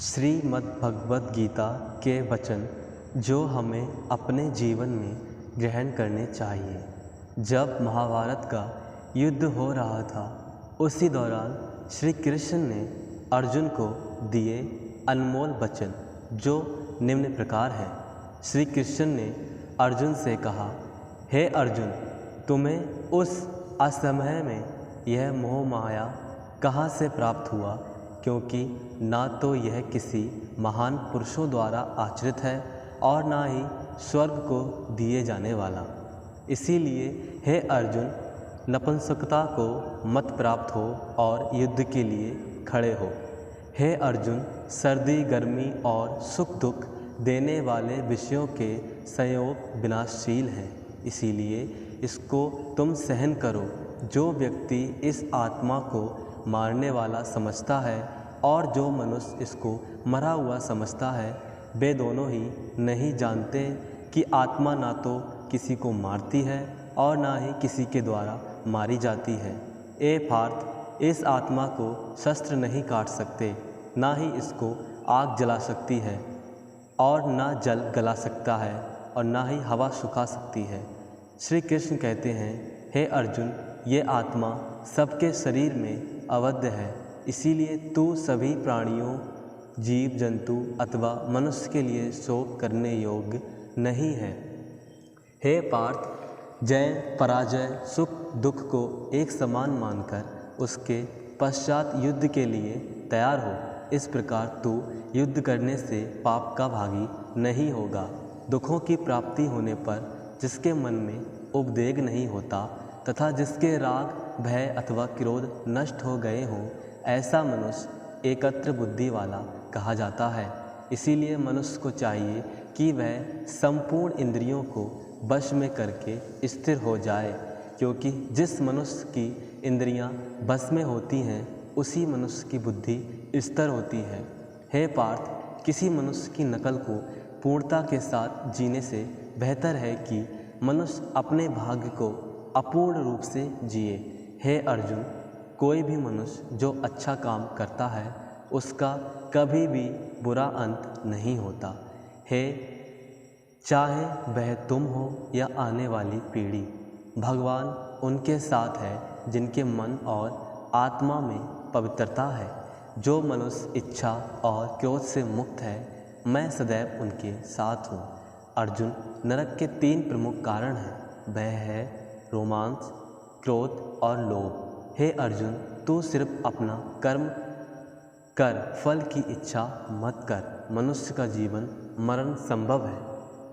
श्रीमद् भगवद गीता के वचन जो हमें अपने जीवन में ग्रहण करने चाहिए। जब महाभारत का युद्ध हो रहा था उसी दौरान श्री कृष्ण ने अर्जुन को दिए अनमोल वचन जो निम्न प्रकार है। श्री कृष्ण ने अर्जुन से कहा, हे अर्जुन, तुम्हें उस असमय में यह मोह माया कहाँ से प्राप्त हुआ, क्योंकि ना तो यह किसी महान पुरुषों द्वारा आचरित है और ना ही स्वर्ग को दिए जाने वाला। इसीलिए हे अर्जुन, नपुंसकता को मत प्राप्त हो और युद्ध के लिए खड़े हो। हे अर्जुन, सर्दी गर्मी और सुख दुख देने वाले विषयों के संयोग विनाशशील हैं, इसीलिए इसको तुम सहन करो। जो व्यक्ति इस आत्मा को मारने वाला समझता है और जो मनुष्य इसको मरा हुआ समझता है, वे दोनों ही नहीं जानते कि आत्मा ना तो किसी को मारती है और ना ही किसी के द्वारा मारी जाती है। ए पार्थ, इस आत्मा को शस्त्र नहीं काट सकते, ना ही इसको आग जला सकती है और ना जल गला सकता है और ना ही हवा सुखा सकती है। श्री कृष्ण कहते हैं, हे अर्जुन, ये आत्मा सबके शरीर में अवध्य है, इसीलिए तू सभी प्राणियों, जीव जंतु अथवा मनुष्य के लिए शोक करने योग्य नहीं है। हे पार्थ, जय पराजय सुख दुख को एक समान मानकर उसके पश्चात युद्ध के लिए तैयार हो। इस प्रकार तू युद्ध करने से पाप का भागी नहीं होगा। दुखों की प्राप्ति होने पर जिसके मन में उद्वेग नहीं होता तथा जिसके राग भय अथवा क्रोध नष्ट हो गए हों, ऐसा मनुष्य एकत्र बुद्धि वाला कहा जाता है। इसीलिए मनुष्य को चाहिए कि वह संपूर्ण इंद्रियों को वश में करके स्थिर हो जाए, क्योंकि जिस मनुष्य की इंद्रियां वश में होती हैं उसी मनुष्य की बुद्धि स्थिर होती है। हे पार्थ, किसी मनुष्य की नकल को पूर्णता के साथ जीने से बेहतर है कि मनुष्य अपने भाग्य को अपूर्ण रूप से जिए। हे अर्जुन, कोई भी मनुष्य जो अच्छा काम करता है उसका कभी भी बुरा अंत नहीं होता। हे, चाहे वह तुम हो या आने वाली पीढ़ी, भगवान उनके साथ है जिनके मन और आत्मा में पवित्रता है। जो मनुष्य इच्छा और क्रोध से मुक्त है, मैं सदैव उनके साथ हूँ। अर्जुन, नरक के 3 प्रमुख कारण हैं, वह है रोमांस, क्रोध और लोभ। हे अर्जुन, तू सिर्फ अपना कर्म कर, फल की इच्छा मत कर। मनुष्य का जीवन मरण संभव है,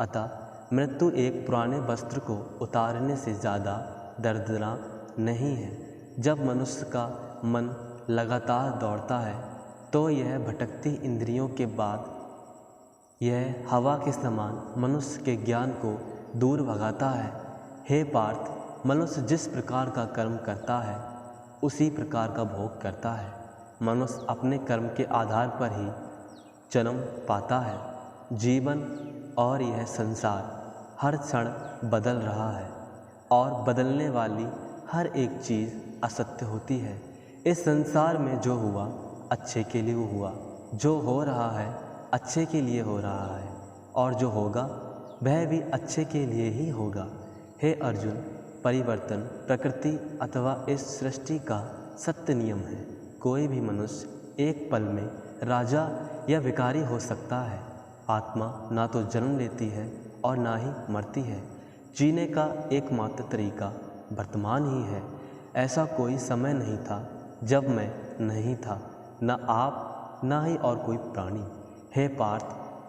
अतः मृत्यु एक पुराने वस्त्र को उतारने से ज़्यादा दर्दनाक नहीं है। जब मनुष्य का मन लगातार दौड़ता है तो यह भटकती इंद्रियों के बाद यह हवा के समान मनुष्य के ज्ञान को दूर भगाता है। हे पार्थ, मनुष्य जिस प्रकार का कर्म करता है उसी प्रकार का भोग करता है। मनुष्य अपने कर्म के आधार पर ही जन्म पाता है। जीवन और यह संसार हर क्षण बदल रहा है और बदलने वाली हर एक चीज़ असत्य होती है। इस संसार में जो हुआ अच्छे के लिए हुआ, जो हो रहा है अच्छे के लिए हो रहा है और जो होगा वह भी अच्छे के लिए ही होगा। हे अर्जुन, परिवर्तन प्रकृति अथवा इस सृष्टि का सत्य नियम है। कोई भी मनुष्य एक पल में राजा या भिखारी हो सकता है। आत्मा ना तो जन्म लेती है और ना ही मरती है। जीने का एकमात्र तरीका वर्तमान ही है। ऐसा कोई समय नहीं था जब मैं नहीं था, न आप ना ही और कोई प्राणी। हे पार्थ,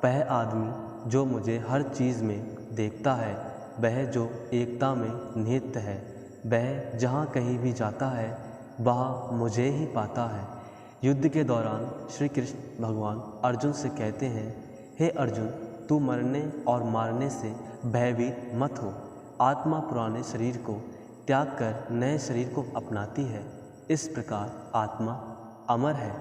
वह आदमी जो मुझे हर चीज़ में देखता है, वह जो एकता में निहित है, वह जहाँ कहीं भी जाता है वहाँ मुझे ही पाता है। युद्ध के दौरान श्री कृष्ण भगवान अर्जुन से कहते हैं, हे अर्जुन, तू मरने और मारने से भयभीत मत हो। आत्मा पुराने शरीर को त्याग कर नए शरीर को अपनाती है। इस प्रकार आत्मा अमर है